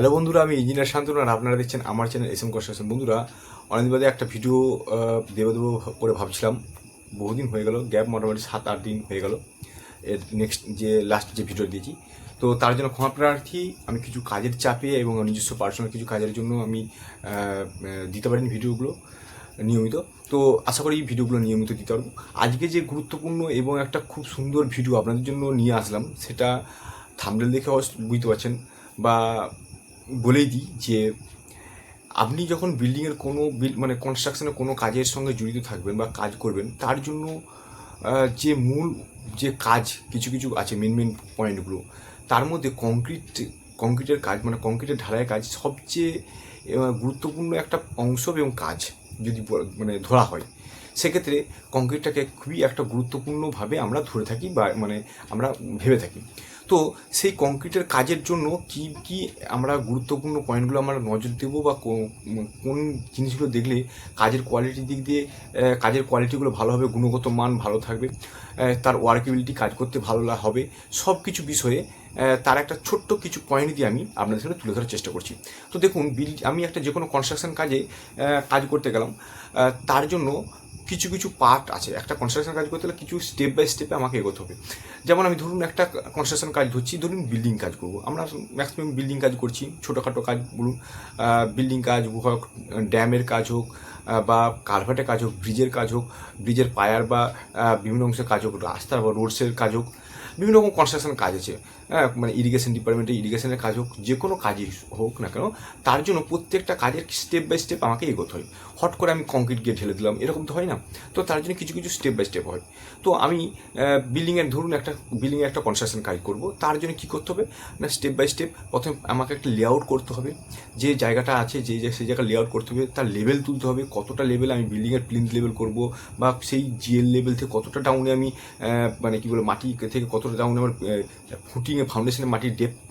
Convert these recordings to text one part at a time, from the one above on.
Hello বন্ধুরা, আমি engineer Shantanu আর আপনারা দেখছেন আমার চ্যানেল এস এম কনস্ট্রাকশন। বন্ধুরা, অনেকদিন বাদে একটা ভিডিও দেবো করে ভাবছিলাম। বহুদিন হয়ে গেল, গ্যাপ মোটামুটি 7-8 দিন হয়ে গেল এর নেক্সট যে লাস্ট যে ভিডিও দিয়েছি। তো তার জন্য ক্ষমা প্রার্থী। আমি কিছু কাজের চাপে এবং নিজস্ব পার্সোনাল কিছু কাজের জন্য আমি দিতে পারিনি ভিডিওগুলো নিয়মিত। তো আশা করি এই ভিডিওগুলো নিয়মিত দিতে পারবো। আজকে যে গুরুত্বপূর্ণ এবং একটা খুব সুন্দর ভিডিও আপনাদের জন্য নিয়ে আসলাম, সেটা থাম্বনেল দেখে বুঝতে পারছেন, বা বলেই দিই যে আপনি যখন বিল্ডিংয়ের কোনো মানে কনস্ট্রাকশনের কোনো কাজের সঙ্গে জড়িত থাকবেন বা কাজ করবেন, তার জন্য যে মূল যে কাজ কিছু কিছু আছে, মেন পয়েন্টগুলো, তার মধ্যে কংক্রিটের কাজ, মানে কংক্রিটের ঢালাইয়ের কাজ সবচেয়ে গুরুত্বপূর্ণ একটা অংশ এবং কাজ যদি মানে ধরা হয়, সেক্ষেত্রে কংক্রিটটাকে খুবই একটা গুরুত্বপূর্ণভাবে আমরা ধরে থাকি বা মানে আমরা ভেবে থাকি। তো সেই কংক্রিটের কাজের জন্য কি কি আমরা গুরুত্বপূর্ণ পয়েন্টগুলো আমরা নজর দেবো, বা কোন জিনিসগুলো দেখলে কাজের কোয়ালিটির দিক দিয়ে কাজের কোয়ালিটিগুলো ভালো হবে, গুণগত মান ভালো থাকবে, তার ওয়ার্কেবিলিটি, কাজ করতে ভালো হবে, সব কিছু বিষয়ে তার একটা ছোট্ট কিছু পয়েন্ট দিয়ে আমি আপনাদের সাথে তুলে ধরার চেষ্টা করছি। তো দেখুন, আমি একটা যে কোনো কনস্ট্রাকশন কাজে কাজ করতে গেলাম, তার জন্য কিছু কিছু পার্ট আছে। একটা কনস্ট্রাকশন কাজ করতে হলে কিছু স্টেপ বাই স্টেপে আমাকে এগোতে হবে। যেমন আমি ধরুন একটা কনস্ট্রাকশন কাজ ধরছি, ধরুন বিল্ডিং কাজ করবো। আমরা ম্যাক্সিমাম বিল্ডিং কাজ করছি, ছোটোখাটো কাজ বলুন, বিল্ডিং কাজ হোক, ড্যামের কাজ হোক, বা কালভার্টের কাজ হোক, ব্রিজের কাজ হোক, ব্রিজের পায়ার বা বিভিন্ন অংশের কাজ হোক, রাস্তার বা রোডসের কাজ হোক, বিভিন্ন রকম কনস্ট্রাকশন কাজ আছে। মানে ইরিগেশন ডিপার্টমেন্টে ইরিগেশনের কাজ হোক, যে কোনো কাজই হোক না কেন, তার জন্য প্রত্যেকটা কাজের স্টেপ বাই স্টেপ আমাকে এগোতে হয়। হট করে আমি কংক্রিট গিয়ে ঢেলে দিলাম, এরকম তো হয় না। তো তার জন্য কিছু কিছু স্টেপ বাই স্টেপ হয়। তো আমি বিল্ডিংয়ের ধরুন একটা বিল্ডিংয়ে একটা কনস্ট্রাকশন কাজ করব, তার জন্য কী করতে হবে না, স্টেপ বাই স্টেপ প্রথমে আমাকে একটা লেআউট করতে হবে। যে জায়গাটা আছে, সেই জায়গা লেআউট করতে হবে, তার লেভেল তুলতে হবে, কতটা লেভেল আমি বিল্ডিংয়ের প্লিন্থ লেভেল করব, বা সেই জিএল লেভেল থেকে কতটা ডাউনে আমি মানে কী বলে মাটি থেকে কতটা ডাউনে আমার ফুটিংয়ে ফাউন্ডেশনে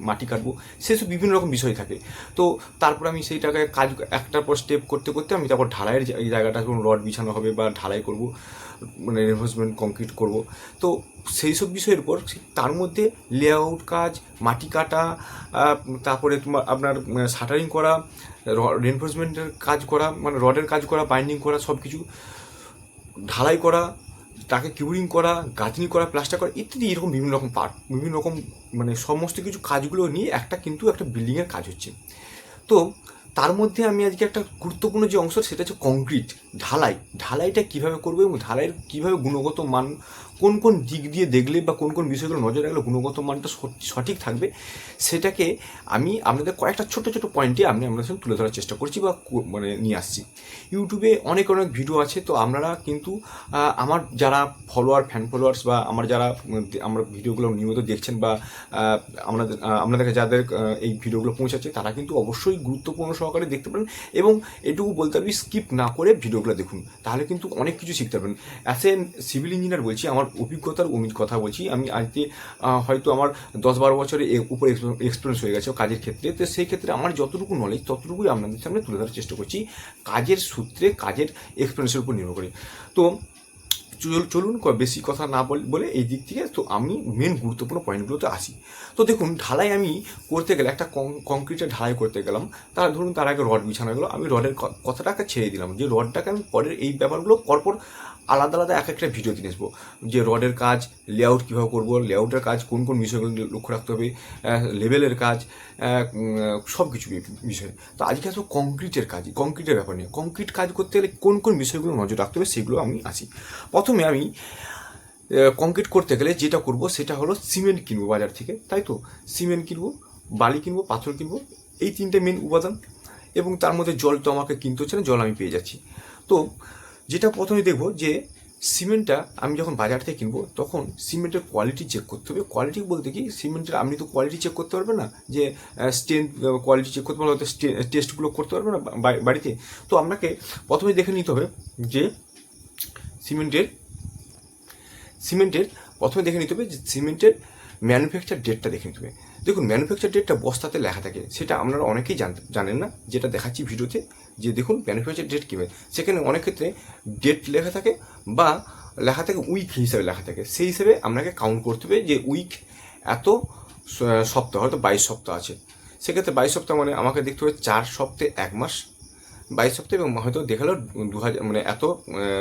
মাটি কাটবো, সেসব বিভিন্ন রকম বিষয় থাকে। তো তারপর আমি সেইটাকে কাজ একটার পর স্টেপ করতে করতে আমি তারপর ঢালাইয়ের জায়গাটা যখন রড বিছানো হবে বা ঢালাই করব, মানে রেনফোর্সমেন্ট কংক্রিট করব, তো সেই সব বিষয়ের উপর তার মধ্যে লেআউট কাজ, মাটি কাটা, তারপরে তোমার আপনার শাটারিং করা, রেনফোর্সমেন্টের কাজ করা, মানে রডের কাজ করা, বাইন্ডিং করা, সব কিছু ঢালাই করা, তাকে কিউরিং করা, গাঁথনি করা, প্লাস্টার করা, ইত্যাদি এরকম বিভিন্ন রকম পার্ট, বিভিন্ন রকম মানে সমস্ত কিছু কাজগুলো নিয়ে কিন্তু একটা বিল্ডিংয়ের কাজ হচ্ছে। তো তার মধ্যে আমি আজকে একটা গুরুত্বপূর্ণ যে অংশ, সেটা হচ্ছে কংক্রিট ঢালাইটা কীভাবে করবো এবং ঢালাইয়ের কীভাবে গুণগত মান, কোন কোন দিক দিয়ে দেখলে বা কোন কোন বিষয়গুলো নজর রাখলে গুণগত মানটা সঠিক থাকবে, সেটাকে আমি আপনাদের কয়েকটা ছোটো ছোটো পয়েন্টে আপনাদের সঙ্গে তুলে ধরার চেষ্টা করছি বা মানে নিয়ে আসছি। ইউটিউবে অনেক ভিডিও আছে, তো আপনারা কিন্তু আমার যারা ফ্যান ফলোয়ার্স, বা আমার ভিডিওগুলো নিয়মিত দেখছেন, বা আপনাদেরকে যাদের এই ভিডিওগুলো পৌঁছাচ্ছে, তারা কিন্তু অবশ্যই গুরুত্বপূর্ণ সহকারে দেখতে পারেন, এবং এটুকু বলতে পারবি স্কিপ না করে ভিডিওগুলো দেখুন, তাহলে কিন্তু অনেক কিছু শিখতে পারবেন। অ্যাজ এ সিভিল ইঞ্জিনিয়ার বলছি, আমার অভিজ্ঞতার কথা বলছি। আমি আজকে হয়তো আমার 10-12 বছরের উপর এক্সপিরিয়েন্স হয়ে গেছে কাজের ক্ষেত্রে। তো সেই ক্ষেত্রে আমার যতটুকু নলেজ, ততটুকুই আপনাদের সামনে তুলে ধরার চেষ্টা করছি, কাজের সূত্রে, কাজের এক্সপিরিয়েন্সের উপর নির্ভর করে। তো চলুন বেশি কথা না বলে এই দিক থেকে তো আমি মেন গুরুত্বপূর্ণ পয়েন্টগুলোতে আসি। তো দেখুন, ঢালাই আমি করতে গেলে, একটা কংক্রিটের ঢালাই করতে গেলাম, ধরুন তার আগে রড বিছানো গেলো, আমি রডের কথাটাকে ছেড়ে দিলাম, যে রডটাকে আমি পরের এই ব্যাপারগুলো পরপর আলাদা আলাদা এক একটা ভিডিও দিয়ে আসবো, যে রডের কাজ, লেআউট কীভাবে করবো, লেআউটের কাজ কোন কোন বিষয়গুলো লক্ষ্য রাখতে হবে, লেভেলের কাজ, সব কিছু বিষয়। তো আজকে আসবো কংক্রিটের ব্যাপার নিয়ে। কংক্রিট কাজ করতে গেলে কোন কোন বিষয়গুলো নজর রাখতে হবে, সেগুলো আমি আসি। প্রথমে আমি কংক্রিট করতে গেলে যেটা করব, সেটা হলো সিমেন্ট কিনবো বাজার থেকে, তাই তো সিমেন্ট কিনবো, বালি কিনবো, পাথর কিনবো, এই তিনটে মেন উপাদান। এবং তার মধ্যে জল তো আমাকে কিনতে হচ্ছে না, জল আমি পেয়ে যাচ্ছি। তো যেটা প্রথমে দেখবো, যে সিমেন্টটা আমি যখন বাজার থেকে কিনবো, তখন সিমেন্টের কোয়ালিটি চেক করতে হবে। কোয়ালিটি বলতে কি, সিমেন্টের আপনি তো কোয়ালিটি চেক করতে পারবেন না, যে স্ট্রেংথ কোয়ালিটি চেক করতে পারবেন, হয়তো টেস্টগুলো করতে পারবেন না বাড়িতে। তো আপনাকে প্রথমে দেখে নিতে হবে যে সিমেন্টের প্রথমে দেখে নিতে হবে যে সিমেন্টের ম্যানুফ্যাকচার ডেটটা দেখে নিতে হবে। দেখুন, ম্যানুফ্যাকচার ডেটটা বস্তাতে লেখা থাকে, সেটা আপনারা অনেকেই জানেন না, যেটা দেখাচ্ছি ভিডিওতে, যে দেখুন ম্যানুফ্যাকচার ডেট কী হয়। সেখানে অনেক ক্ষেত্রে ডেট লেখা থাকে, বা লেখা থাকে উইক হিসাবে লেখা থাকে। সেই হিসেবে আপনাকে কাউন্ট করতে হবে, যে উইক এত সপ্তাহ, হয়তো 22 সপ্তাহ আছে, সেক্ষেত্রে 22 সপ্তাহ মানে আমাকে দেখতে হবে 4 সপ্তাহে 1 মাস, 22 সপ্তাহ, এবং হয়তো দেখালো 2000 মানে এত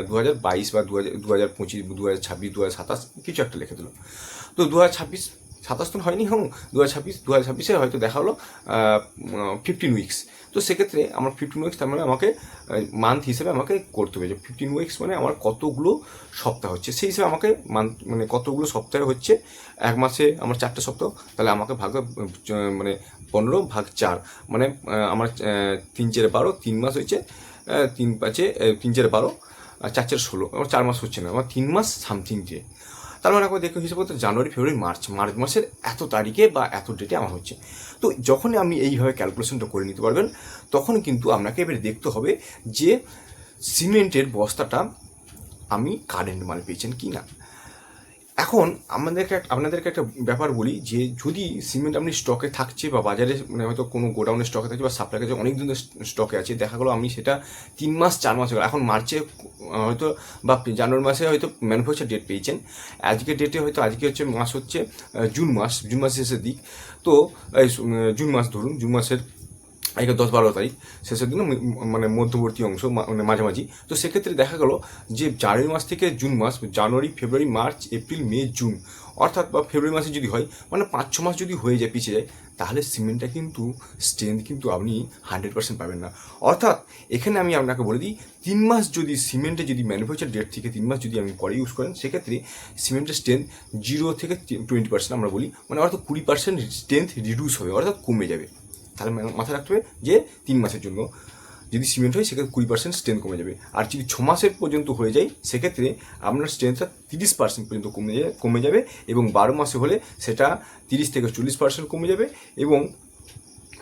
2022 বা 2025, 2026, 2027 কিছু একটা লিখে দিল। তো 2026, 27 তো হয়নি, 2026 হয়তো দেখা হলো 15 উইকস। তো সেক্ষেত্রে আমার 15 উইকস তার মানে আমাকে মান্থ হিসেবে আমাকে করতে হবে যে 15 উইকস মানে আমার কতগুলো সপ্তাহ হচ্ছে, সেই হিসেবে আমাকে মান্থ মানে কতগুলো সপ্তাহে হচ্ছে। 1 মাসে আমার 4টে সপ্তাহ, তাহলে আমাকে মানে 15 ভাগ 4 মানে আমার 3 4 12, 3 মাস হচ্ছে 3 5 3 4 12 আর 4 4 16, আমার 4 মাস হচ্ছে না, আমার 3 মাস সামথিং যে। তার মানে একবার দেখুন হিসাব করতে জানুয়ারি, ফেব্রুয়ারি, মার্চ মাসের এত তারিখে বা এত ডেটে আমার হচ্ছে। তো যখনই আপনি এইভাবে ক্যালকুলেশনটা করে নিতে পারবেন, তখন কিন্তু আপনাকে এবারে দেখতে হবে যে সিমেন্টের বস্তাটা আমি কারেন্ট মাল পেয়েছেন কি না। এখন আপনাদেরকে একটা ব্যাপার বলি যে যদি সিমেন্ট আপনি স্টকে থাকছে বা বাজারে মানে হয়তো কোনো গোডাউনে স্টকে থাকছে বা সাপ্লাই কাছে অনেক দিনের স্টকে আছে, দেখা গেলো আপনি সেটা 3 মাস 4 মাস হয়ে গেল, এখন মার্চে হয়তো বা জানুয়ারি মাসে হয়তো ম্যানুফ্যাকচার ডেট পেয়েছেন, আজকের ডেটে হয়তো আজকে হচ্ছে মাস হচ্ছে জুন মাস শেষের দিক। তো জুন মাস ধরুন, জুন মাসের 10-12 তারিখ শেষের দিন, মানে মধ্যবর্তী অংশ মানে মাঝামাঝি। তো সেক্ষেত্রে দেখা গেল যে জানুয়ারি মাস থেকে জুন মাস, জানুয়ারি, ফেব্রুয়ারি, মার্চ, এপ্রিল, মে, জুন, অর্থাৎ বা ফেব্রুয়ারি মাসে যদি হয় মানে 5-6 মাস যদি হয়ে যায়, পিছিয়ে যায়, তাহলে সিমেন্টটা কিন্তু স্ট্রেংথ কিন্তু আপনি 100% পাবেন না। অর্থাৎ এখানে আমি আপনাকে বলে দিই, 3 মাস যদি সিমেন্টে যদি ম্যানুফ্যাকচার ডেট থেকে 3 মাস যদি আপনি পরে ইউজ করেন, সেক্ষেত্রে সিমেন্টের স্ট্রেংথ 0 থেকে 20% আমরা বলি, মানে অর্থাৎ 20% স্ট্রেংথ রিডিউস হবে, অর্থাৎ কমে যাবে। তাহলে মাথায় রাখতে হবে যে 3 মাসের জন্য যদি সিমেন্ট হয় সেক্ষেত্রে 20% স্ট্রেংথ কমে যাবে। আর যদি 6 মাসের পর্যন্ত হয়ে যায়, সেক্ষেত্রে আপনার স্ট্রেংথটা 30% পর্যন্ত কমে যাবে, এবং 12 মাসে হলে সেটা 30 থেকে 40% কমে যাবে, এবং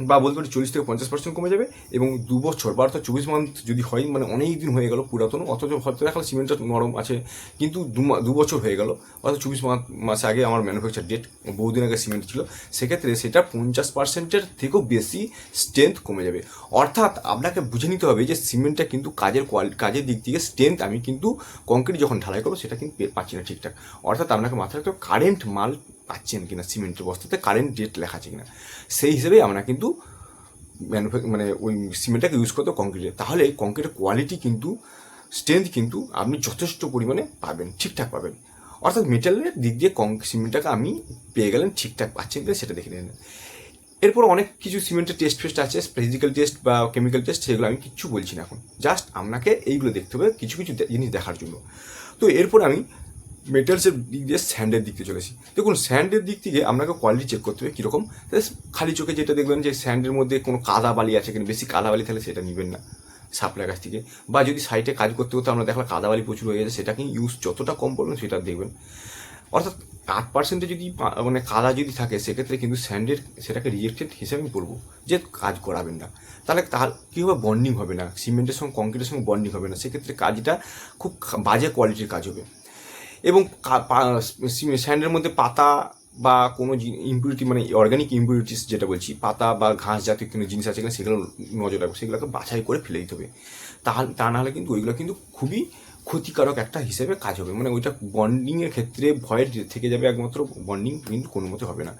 বা বলতে পারি 40 থেকে 50% কমে যাবে। এবং 2 বছর বা অর্থাৎ 24 মান্থ যদি হয়, মানে অনেক দিন হয়ে গেল পুরাতন, অথচ হয়তো দেখালো সিমেন্টটা নরম আছে, কিন্তু 2 বছর হয়ে গেল, অর্থাৎ 24 মাস আগে আমার ম্যানুফ্যাকচার ডেট, বহুদিন আগে সিমেন্ট ছিল, সেক্ষেত্রে সেটা 50%-এর থেকেও বেশি স্ট্রেংথ কমে যাবে। অর্থাৎ আপনাকে বুঝে নিতে হবে যে সিমেন্টটা কিন্তু কাজের দিক থেকে স্ট্রেংথ আমি কিন্তু কংক্রিট যখন ঢালাই করবো সেটা কিন্তু পাচ্ছি না ঠিকঠাক। অর্থাৎ আপনাকে মাথায় রাখতে হবে কারেন্ট মাল পাচ্ছেন কিনা, সিমেন্টের বস্তাতে কারেন্ট ডেট লেখা আছে কিনা, সেই হিসেবেই আমরা কিন্তু মানে ওই সিমেন্টটাকে ইউজ করতে কংক্রিটে। তাহলে কংক্রিটের কোয়ালিটি কিন্তু, স্ট্রেংথ কিন্তু আপনি যথেষ্ট পরিমাণে পাবেন, ঠিকঠাক পাবেন। অর্থাৎ মেটেরিয়ালের দিক দিয়ে সিমেন্টটাকে আমি পেয়ে গেলেন, ঠিকঠাক পাচ্ছেন কিনা সেটা দেখে নেন। এরপর অনেক কিছু সিমেন্টের টেস্ট আছে, ফিজিক্যাল টেস্ট বা কেমিক্যাল টেস্ট, সেগুলো আমি কিচ্ছু বলছি না এখন, জাস্ট আপনাকে এইগুলো দেখতে হবে কিছু জিনিস দেখার জন্য। তো এরপর আমি মেটালসের দিক দিয়ে স্যান্ডের দিক দিয়ে চলেছি। দেখুন, স্যান্ডের দিক থেকে আপনাকে কোয়ালিটি চেক করতে হবে কীরকম। খালি চোখে যেটা দেখবেন যে স্যান্ডের মধ্যে কোনো কাদা বালি আছে কিনা, বেশি কাদা বালি থাকলে সেটা নেবেন না সাপ্লাই কাছ থেকে, বা যদি সাইটে কাজ করতে করতে আমরা দেখলাম কাদা বালি প্রচুর হয়ে গেছে, সেটাকে ইউজ যতটা কম করবেন সেটা দেখবেন। অর্থাৎ 8% যদি মানে কাদা যদি থাকে, সেক্ষেত্রে কিন্তু স্যান্ডের সেটাকে রিজেক্টেড হিসেবে আমি বলবো যে কাজ করাবেন না। তাহলে কী হবে, বন্ডিং হবে না, সিমেন্টের সঙ্গে কংক্রিটের সঙ্গে বন্ডিং হবে না, সেক্ষেত্রে কাজটা খুব বাজে কোয়ালিটির কাজ হবে। এবং স্যান্ডের মধ্যে পাতা বা কোনো ইম্পিউরিটি, মানে অর্গানিক ইম্পিউরিটিস যেটা বলছি, পাতা বা ঘাস জাতীয় কোনো জিনিস আছে কিনা সেগুলো নজর রাখবো, সেগুলোকে বাছাই করে ফেলে দিতে হবে। তা নাহলে কিন্তু ওইগুলো কিন্তু খুবই ক্ষতিকারক একটা হিসেবে কাজ হবে, মানে ওইটা বন্ডিংয়ের ক্ষেত্রে ভয়ের থেকে যাবে, একমাত্র বন্ডিং কিন্তু কোনো মতে হবে না।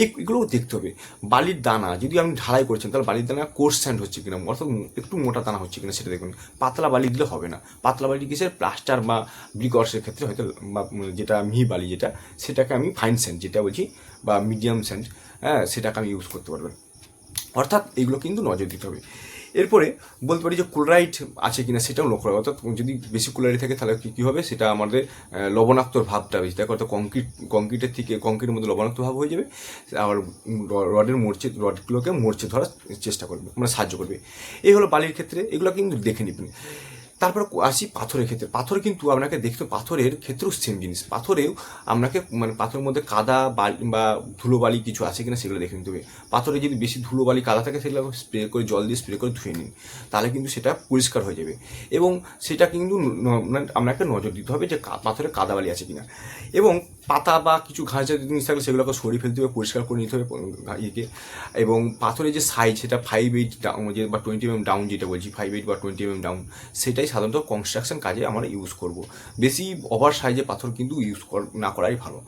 এইগুলোও দেখতে হবে। বালির দানা যদি আপনি ঢালাই করছেন, তাহলে বালির দানা কোর্স স্যান্ড হচ্ছে কিনা, অর্থাৎ একটু মোটা দানা হচ্ছে কিনা সেটা দেখুন। পাতলা বালি দিলে হবে না, পাতলা বালি কিসের, প্লাস্টার বা ব্রিকওয়ার্সের ক্ষেত্রে হয়তো, বা যেটা মিহি বালি যেটা, সেটাকে আমি ফাইন স্যান্ড যেটা বলছি বা মিডিয়াম স্যান্ড, হ্যাঁ, সেটাকে আমি ইউজ করতে পারবেন। অর্থাৎ এইগুলো কিন্তু নজর দিতে হবে। এরপরে বলতে পারি যে ক্লোরাইড আছে কিনা সেটাও লক্ষ্য রাখবে। অর্থাৎ যদি বেশি ক্লোরাইড থাকে তাহলে কী হবে, সেটা আমাদের লবণাক্তর ভাবটা বেশি থাকে, অর্থাৎ কংক্রিটের মধ্যে লবণাক্ত ভাব হয়ে যাবে, আবার রডগুলোকে মরচে ধরার চেষ্টা করবে, মানে সাহায্য করবে। এই হলো বালির ক্ষেত্রে, এগুলো কিন্তু দেখে নেবেন। তারপরে আসি পাথরের ক্ষেত্রে। পাথর কিন্তু আপনাকে দেখতে, পাথরের ক্ষেত্রেও সেম জিনিস, পাথরেও আপনাকে মানে পাথরের মধ্যে কাদা বা ধুলোবালি কিছু আছে কিনা সেগুলো দেখে নিতে হবে। পাথরে যদি বেশি ধুলোবালি কাদা থাকে, সেগুলো স্প্রে করে, জল দিয়ে স্প্রে করে ধুয়ে নিন, তাহলে কিন্তু সেটা পরিষ্কার হয়ে যাবে। এবং সেটা কিন্তু আপনাকে নজর দিতে হবে যে পাথরে কাদাবালি আছে কিনা। এবং পাতা বা কিছু ঘাস জাতীয় জিনিস থাকলে সেগুলোকে সরিয়ে ফেলতে হবে, পরিষ্কার করে নিতে হবে ইয়েকে। এবং পাথরের যে সাইজ, সেটা 5-8 বা 20 mm ডাউন, যেটা বলছি 5-8 বা 20 mm ডাউন, সেটাই সাধারণত কনস্ট্রাকশন কাজে আমরা ইউজ করব। বেশি ওভার সাইজে পাথর কিন্তু ইউজ না করাই ভালো।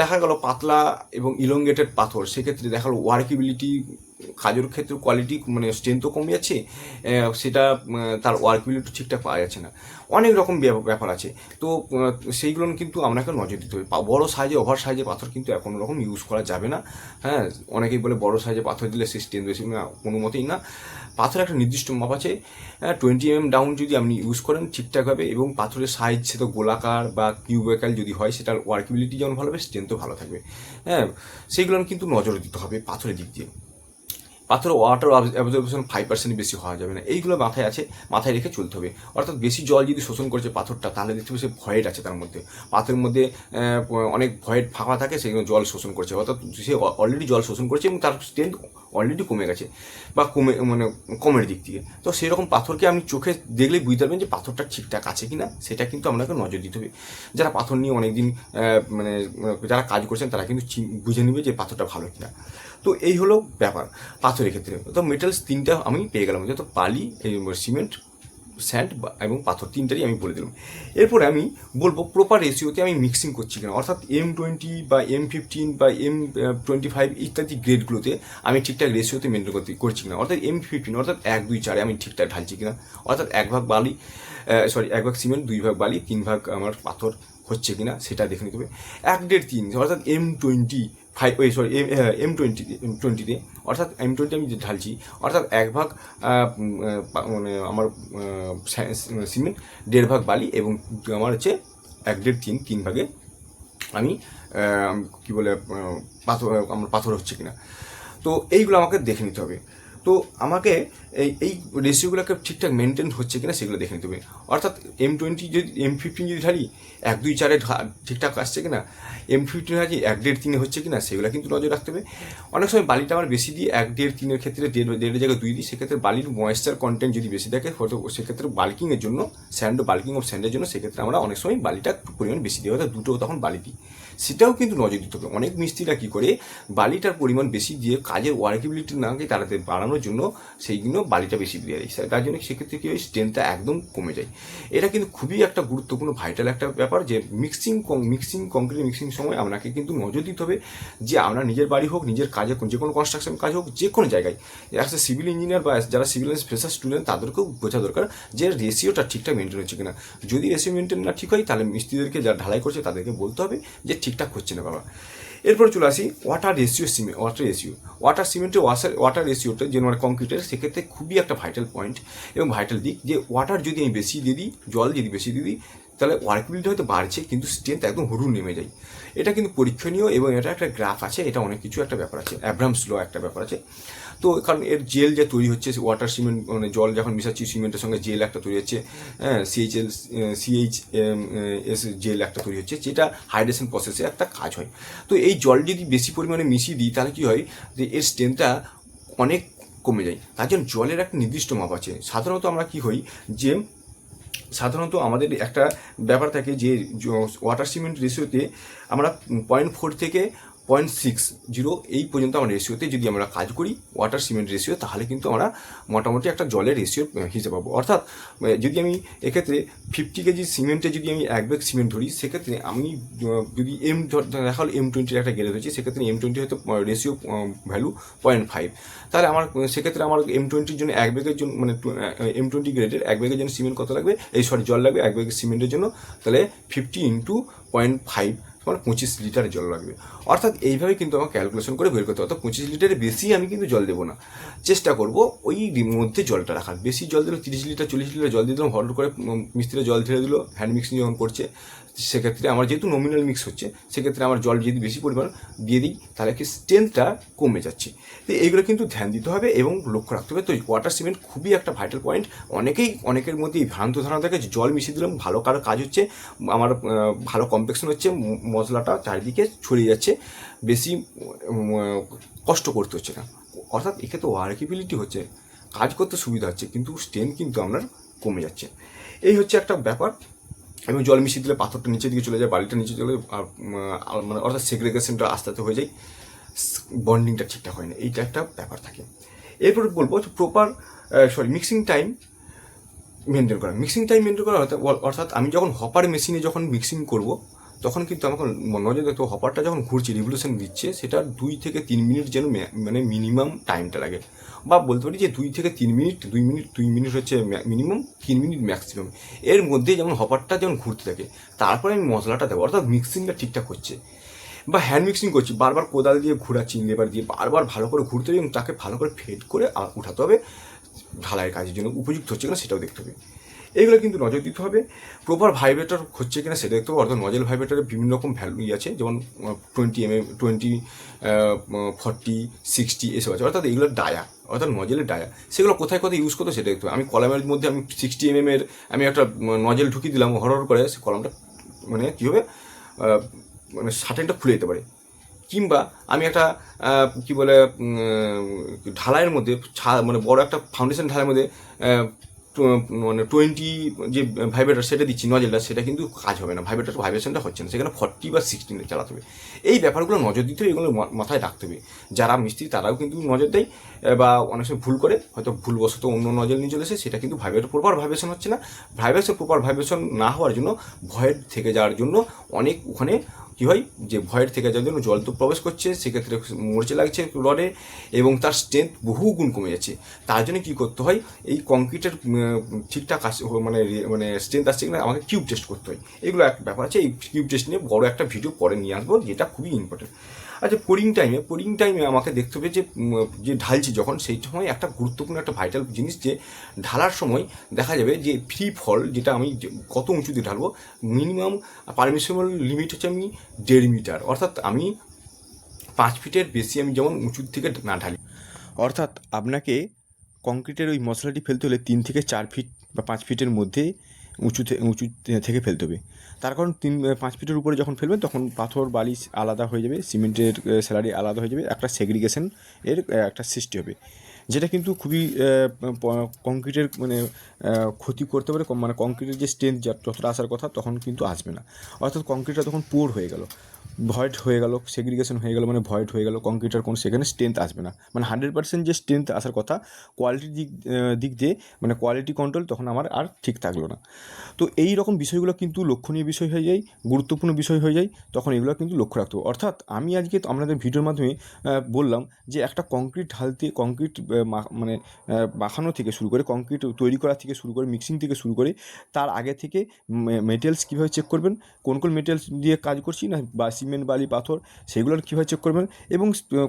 দেখা গেল পাতলা এবং ইলংগেটেড পাথর, সেক্ষেত্রে দেখা গেলো ওয়ার্কেবিলিটি কাজের ক্ষেত্রে কোয়ালিটি মানে স্ট্রেংথও কমে যাচ্ছে, সেটা তার ওয়ার্কবিলিটি ঠিকঠাক পাওয়া যাচ্ছে না, অনেক রকম ব্যাপার আছে। তো সেইগুলো কিন্তু আপনাকে নজর দিতে হবে। বড়ো সাইজে ওভার সাইজে পাথর কিন্তু কোনো রকম ইউজ করা যাবে না। হ্যাঁ, অনেকেই বলে বড়ো সাইজে পাথর দিলে সে স্ট্রেংথ বেশি, না, কোনো মতেই না। পাথরের একটা নির্দিষ্ট মাপ আছে, 20 mm ডাউন যদি আপনি ইউজ করেন ঠিকঠাকভাবে, এবং পাথরের সাইজ সেটা গোলাকার বা কিউবেকাল যদি হয়, সেটার ওয়ার্কেবিলিটি যেমন ভালো হবে, স্ট্রেংথও ভালো থাকবে। হ্যাঁ, সেইগুলো কিন্তু নজর দিতে হবে পাথরের দিক দিয়ে। পাথরের ওয়াটার অ্যাবজর্বেশন 5% বেশি হওয়া যাবে না, এইগুলো মাথায় রেখে চলতে হবে। অর্থাৎ বেশি জল যদি শোষণ করছে পাথরটা, তাহলে দেখতে হবে সে ভয়েড আছে তার মধ্যে, পাথরের মধ্যে অনেক ভয়েড ফাঁকা থাকে, সেগুলো জল শোষণ করছে, অর্থাৎ সে অলরেডি জল শোষণ করছে এবং তার স্ট্রেংথ অলরেডি কমে গেছে বা কমের দিক থেকে। তো সেরকম পাথরকে আপনি চোখে দেখলেই বুঝতে পারবেন যে পাথরটা ঠিকঠাক আছে কিনা, সেটা কিন্তু আপনাকে নজর দিতে হবে। যারা পাথর নিয়ে অনেকদিন যারা কাজ করছেন তারা কিন্তু বুঝে নেবে যে পাথরটা ভালো কিনা। তো এই হলো ব্যাপার পাথরের ক্ষেত্রে। তো মেটালস 3টা আমি পেয়ে গেলাম, যত বালি, সিমেন্ট, স্যান্ড এবং পাথর, 3টারই আমি বলে দিলাম। এরপরে আমি বলবো প্রপার রেশিওতে আমি মিক্সিং করছি কিনা, অর্থাৎ M20 বা M15 বা M25 ইত্যাদি গ্রেডগুলোতে আমি ঠিকঠাক রেশিওতে মেনটেন করছি কিনা, অর্থাৎ M15 অর্থাৎ 1, 2, 4 আমি ঠিকঠাক ঢালছি কিনা, অর্থাৎ 1 ভাগ বালি, 1 ভাগ সিমেন্ট, 2 ভাগ বালি, 3 ভাগ আমার পাথর হচ্ছে কিনা সেটা দেখে নিতে হবে। 1, 1.5, 3 অর্থাৎ M20তে, অর্থাৎ M20 আমি যে ঢালছি, অর্থাৎ 1 ভাগ আমার সিমেন্ট, 1.5 ভাগ বালি, এবং আমার হচ্ছে 1, 1.5, 3 ভাগে আমি কী বলে আমার পাথর হচ্ছে কিনা। তো এইগুলো আমাকে দেখে নিতে হবে। তো আমাকে এই রেশিওগুলোকে ঠিকঠাক মেনটেন হচ্ছে কিনা সেগুলো দেখে নিতে হবে। অর্থাৎ M20 যদি M15 যদি ঢালি 1, 2, 4 ঠিকঠাক আসছে কিনা, M15 ঢালি 1, 1.5, 3 হচ্ছে কিনা, সেগুলো কিন্তু নজর রাখতে হবে। অনেক সময় বালিটা আমার বেশি দিই, 1, 1.5, 3 ক্ষেত্রে 1.5 জায়গায় 2 দিই, সেক্ষেত্রে বালির ময়েশ্চার কন্টেন্ট যদি বেশি থাকে, হয়তো সেক্ষেত্রে বাল্কিংয়ের জন্য বাল্কিং অফ স্যান্ডের জন্য সেক্ষেত্রে আমরা অনেক সময় বালিটা পরিমাণ বেশি দিই, অর্থাৎ 2টো তখন বালি দিই, সেটাও কিন্তু নজর দিতে হবে। অনেক মিস্ত্রিরা কী করে বালিটার পরিমাণ বেশি দিয়ে কাজের ওয়ার্কেবিলিটি নাকি তাড়াতাড়ি বাড়ানোর জন্য সেইগুলো বালিটা বেশি দিয়ে দেয়, তার জন্য সেক্ষেত্রে কী হয়, স্ট্রেংথটা একদম কমে যায়। এটা কিন্তু খুবই একটা গুরুত্বপূর্ণ ভাইটাল একটা ব্যাপার, যে কংক্রিট মিক্সিং সময় আপনাকে কিন্তু নজর দিতে হবে যে আপনার নিজের বাড়ি হোক, নিজের কাজে যে কোনো কনস্ট্রাকশন কাজ হোক, যে কোনো জায়গায় একটা সিভিল ইঞ্জিনিয়ার বা যারা সিভিল ফ্রেশার স্টুডেন্ট, তাদেরকেও বোঝা দরকার যে রেশিওটা ঠিকঠাক মেনটেন হচ্ছে কিনা। যদি রেশিও মেনটেন না ঠিক হয়, তাহলে মিস্ত্রিদেরকে যারা ঢালাই করছে তাদেরকে বলতে হবে যে ঠিকঠাক হচ্ছে না বাবা। এরপরে চলে আসি ওয়াটার সিমেন্টের ওয়াটার রেশিওটা যে মানে কংক্রিটের, সেক্ষেত্রে খুবই একটা ভাইটাল পয়েন্ট এবং ভাইটাল দিক, যে ওয়াটার যদি আমি বেশি দিয়ে দিই, জল যদি বেশি দিয়ে দিই, তাহলে ওয়ার্কেবিলিটি হয়তো বাড়ছে কিন্তু স্ট্রেংথ একদম হুড়ুর নেমে যায়। এটা কিন্তু পরীক্ষণীয়, এবং এটা একটা গ্রাফ আছে, এটা অনেক কিছু একটা ব্যাপার আছে, অ্যাব্রাহামস ল একটা ব্যাপার আছে। তো কারণ এর জেল যে তৈরি হচ্ছে, ওয়াটার সিমেন্ট মানে জল যখন মিশাচ্ছি সিমেন্টের সঙ্গে, জেল একটা তৈরি হচ্ছে, হ্যাঁ, CHS জেল একটা তৈরি হচ্ছে, যেটা হাইড্রেশন প্রসেসে একটা কাজ হয়। তো এই জল যদি বেশি পরিমাণে মিশিয়ে দিই, তাহলে কী হয়, যে এর স্ট্রেংথটা অনেক কমে যায়। তার জন্য জলের একটা নির্দিষ্ট মাপ আছে। সাধারণত আমরা কী হই, যে সাধারণত আমাদের একটা ব্যাপার থাকে যে ওয়াটার সিমেন্ট রেশিওতে আমরা 0.4 থেকে 0.60 এই পর্যন্ত আমরা রেশিওতে যদি আমরা কাজ করি ওয়াটার সিমেন্ট রেশিও, তাহলে কিন্তু আমরা মোটামুটি একটা জলের রেশিও হিসেবে পাবো। অর্থাৎ যদি আমি এক্ষেত্রে 50 কেজি সিমেন্টে যদি আমি 1 ব্যাগ সিমেন্ট ধরি, সেক্ষেত্রে আমি যদি দেখা হলো M20 একটা গেড়ে ধরছি, সেক্ষেত্রে M20 হয়তো রেশিও ভ্যালু 0.5, তাহলে আমার সেক্ষেত্রে আমার M20-র জন্য 1 ব্যাগের জন্য মানে M20 গ্রেডের 1 ব্যাগের জন্য সিমেন্ট কত লাগবে, জল লাগবে 1 ব্যাগের সিমেন্টের জন্য, তাহলে 50 × 0.5 মানে 25 লিটার জল লাগবে। অর্থাৎ এইভাবে কিন্তু আমাকে ক্যালকুলেশন করে বের করতে হবে। অর্থাৎ 25 লিটারের বেশি আমি কিন্তু জল দেবো না, চেষ্টা করব ওই মধ্যে জলটা রাখার। বেশি জল দিলে 30 লিটার 40 লিটার জল দিয়ে দিলাম, হঠাৎ করে মিস্ত্রিরা জল ঢেলে দিল হ্যান্ড মিক্সিং যখন করছে, সেক্ষেত্রে আমার যেহেতু নমিনাল মিক্স হচ্ছে, সেক্ষেত্রে আমার জল যদি বেশি পরিমাণ দিয়ে দিই, তাহলে কি স্ট্রেংথটা কমে যাচ্ছে। তো এইগুলো কিন্তু ধ্যান দিতে হবে এবং লক্ষ্য রাখতে হবে। তো ওয়াটার সিমেন্ট খুবই একটা ভাইটাল পয়েন্ট। অনেকের মধ্যেই ভ্রান্ত ধারণা থাকে যে জল মিশিয়ে দিলাম ভালো কাজ হচ্ছে, আমার ভালো কমপ্লেকশন হচ্ছে, মশলাটা চারিদিকে ছড়িয়ে যাচ্ছে, বেশি কষ্ট করতে হচ্ছে না। অর্থাৎ এক্ষেত্রে ওয়ার্কেবিলিটি হচ্ছে, কাজ করতে সুবিধা হচ্ছে, কিন্তু স্ট্রেংথ কিন্তু আপনার কমে যাচ্ছে। এই হচ্ছে একটা ব্যাপার। এবং জল মিশিয়ে দিলে পাথরটা নিচের দিকে চলে যায়, বালিটা নিচে চলে, মানে অর্থাৎ সেগ্রেগেশনটা আস্তে আস্তে হয়ে যায়, বন্ডিংটা ঠিকঠাক হয় না, এইটা একটা ব্যাপার থাকে। এরপর বলবো প্রপার মিক্সিং টাইম মেনটেন করা। অর্থাৎ আমি যখন হপার মেশিনে যখন মিক্সিং করব, তখন কিন্তু আমাকে নজর দেখতে হবে হপারটা যখন ঘুরছে রিভলিউশন দিচ্ছে সেটা 2 থেকে 3 মিনিট যেন মানে মিনিমাম টাইমটা লাগে, বা বলতে পারি যে 2 থেকে 3 মিনিট, 2 মিনিট হচ্ছে মিনিমাম, 3 মিনিট ম্যাক্সিমাম, এর মধ্যে যেমন হপারটা যেমন ঘুরতে থাকে। তারপরে আমি মশলাটা দেবো, অর্থাৎ মিক্সিংটা ঠিকঠাক হচ্ছে, বা হ্যান্ড মিক্সিং করছি, বারবার কোদাল দিয়ে ঘোরাচ্ছি, লেবার দিয়ে বারবার ভালো করে ঘুরতে হবে এবং তাকে ভালো করে ফেড করে উঠাতে হবে, ঢালাইয়ের কাজের জন্য উপযুক্ত হচ্ছে কিনা সেটাও দেখতে হবে। এইগুলো কিন্তু নজর দিতে হবে। প্রপার ভাইব্রেটর হচ্ছে কিনা সেটা দেখতে হবে, অর্থাৎ নজেল ভাইব্রেটরের বিভিন্ন রকম ভ্যালু আছে, যেমন 20 40 60 এসব আছে, অর্থাৎ এগুলো ডায়া, অর্থাৎ নজেলের ডায়া, সেগুলো কোথায় কোথায় ইউজ করতে সেটা দেখতে হবে। আমি কলামের মধ্যে আমি 60 এর আমি একটা নজেল ঢুকিয়ে দিলাম, হরহর করে সে কলামটা মানে কী হবে, মানে শার্টেনটা খুলে যেতে পারে। কিংবা আমি একটা কী বলে ঢালাইয়ের মধ্যে মানে বড় একটা ফাউন্ডেশন ঢালাইয়ের মধ্যে মানে 20 যে ভাইব্রেটর সেটা দিচ্ছি নজেলটা, সেটা কিন্তু কাজ হবে না, ভাইব্রেশনটা হচ্ছে না, সেখানে 40 বা 60 চালাতে হবে। এই ব্যাপারগুলো নজর দিতে হবে, এগুলো মাথায় রাখতে হবে। যারা মিস্ত্রি তারাও কিন্তু নজর দেয়, বা অনেক সময় ভুল করে, হয়তো ভুলবশত অন্য নজল নিয়ে চলে এসে সেটা কিন্তু প্রপার ভাইব্রেশন হচ্ছে না। প্রপার ভাইব্রেশন না হওয়ার জন্য, ভয়েড থেকে যাওয়ার জন্য অনেক ওখানে কী হয় যে ভয়েড থেকে যাওয়ার জন্য জল তো প্রবেশ করছে, সেক্ষেত্রে মরচে লাগছে রডে এবং তার স্ট্রেংথ বহু গুণ কমে যাচ্ছে। তার জন্য কী করতে হয়, এই কংক্রিটের ঠিকঠাক মানে স্ট্রেংথ আসছে কিনা আমাকে কিউব টেস্ট করতে হয়। এগুলো একটা ব্যাপার আছে, এই কিউব টেস্ট নিয়ে বড় একটা ভিডিও পরে নিয়ে আসবো, যেটা খুবই ইম্পর্টেন্ট। আচ্ছা, পোরিং টাইমে আমাকে দেখতে হবে যে ঢালছি যখন, সেই সময় একটা গুরুত্বপূর্ণ একটা ভাইটাল জিনিস, যে ঢালার সময় দেখা যাবে যে ফ্রি ফল, যেটা আমি কত উঁচু দিয়ে ঢালবো, মিনিমাম পারমিশনেবল লিমিট হচ্ছে আমি 1.5 মিটার, অর্থাৎ আমি 5 ফিটের বেশি আমি যেমন উঁচুর থেকে না ঢালি। অর্থাৎ আপনাকে কংক্রিটের ওই মশলাটি ফেলতে হলে 3 থেকে 4 ফিট বা 5 ফিটের মধ্যে উঁচু থেকে ফেলতে হবে। তার কারণ 5 ফিটের উপরে যখন ফেলবেন তখন পাথর বালি আলাদা হয়ে যাবে, সিমেন্টের স্যালারি আলাদা হয়ে যাবে, একটা সেগ্রিগেশন এর একটা সৃষ্টি হবে, যেটা কিন্তু খুবই কংক্রিটের মানে ক্ষতি করতে পারে। মানে কংক্রিটের যে স্ট্রেংথ যতটা আসার কথা তখন কিন্তু আসবে না, অর্থাৎ কংক্রিটটা তখন পোর হয়ে গেল, ভয়েড হয়ে গেল, সেগ্রিগেশন হয়ে গেল, মানে ভয়েড হয়ে গেল, কংক্রিটের কোনো সেখানে স্ট্রেংথ আসবে না, মানে 100% যে স্ট্রেংথ আসার কথা কোয়ালিটির দিক দিয়ে, মানে কোয়ালিটি কন্ট্রোল তখন আমার আর ঠিক থাকলো না। তো এই রকম বিষয়গুলো কিন্তু লক্ষণীয় বিষয় হয়ে যায়, গুরুত্বপূর্ণ বিষয় হয়ে যায়, তখন এগুলো কিন্তু লক্ষ্য রাখতে হবে। অর্থাৎ আমি আজকে আপনাদের ভিডিওর মাধ্যমে বললাম যে একটা কংক্রিট ঢালতে, কংক্রিট মানে মাখানো থেকে শুরু করে, কংক্রিট তৈরি করা থেকে শুরু করে, মিক্সিং থেকে শুরু করে, তার আগে থেকে মেটেরিয়ালস কীভাবে চেক করবেন, কোন মেটেরিয়ালস দিয়ে কাজ করছি না, বা সিমেন্ট বালি পাথর, সেগুলোর কীভাবে চেক করবেন, এবং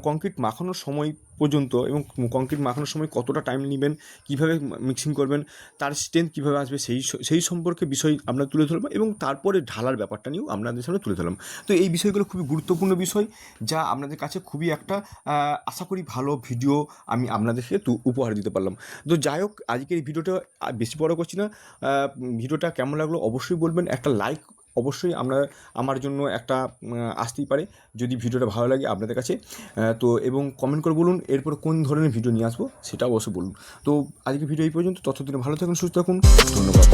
কংক্রিট মাখানোর সময় পর্যন্ত, এবং কংক্রিট মাখানোর সময় কতটা টাইম নেবেন, কীভাবে মিক্সিং করবেন, তার স্ট্রেংথ কীভাবে আসবে, সেই সম্পর্কে বিষয় আমরা তুলে ধরলাম, এবং তারপরে ঢালার ব্যাপারটা নিয়েও আপনাদের সামনে তুলে ধরলাম। তো এই বিষয়গুলো খুবই গুরুত্বপূর্ণ বিষয়, যা আপনাদের কাছে খুবই একটা আশা করি ভালো ভিডিও আমি আপনাদেরকে উপহার দিতে পারলাম। তো যাই হোক, আজকের এই ভিডিওটা বেশি বড় করছি না, ভিডিওটা কেমন লাগলো অবশ্যই বলবেন, একটা লাইক অবশ্যই আমার জন্য একটা আসতেই পারে যদি ভিডিওটা ভালো লাগে আপনাদের কাছে। তো এবং কমেন্ট করে বলুন এরপর কোন ধরনের ভিডিও নিয়ে আসবো সেটা অবশ্যই বলুন। তো আজকে ভিডিও এই পর্যন্ত, ততদিনে ভালো থাকুন, সুস্থ থাকুন, ধন্যবাদ।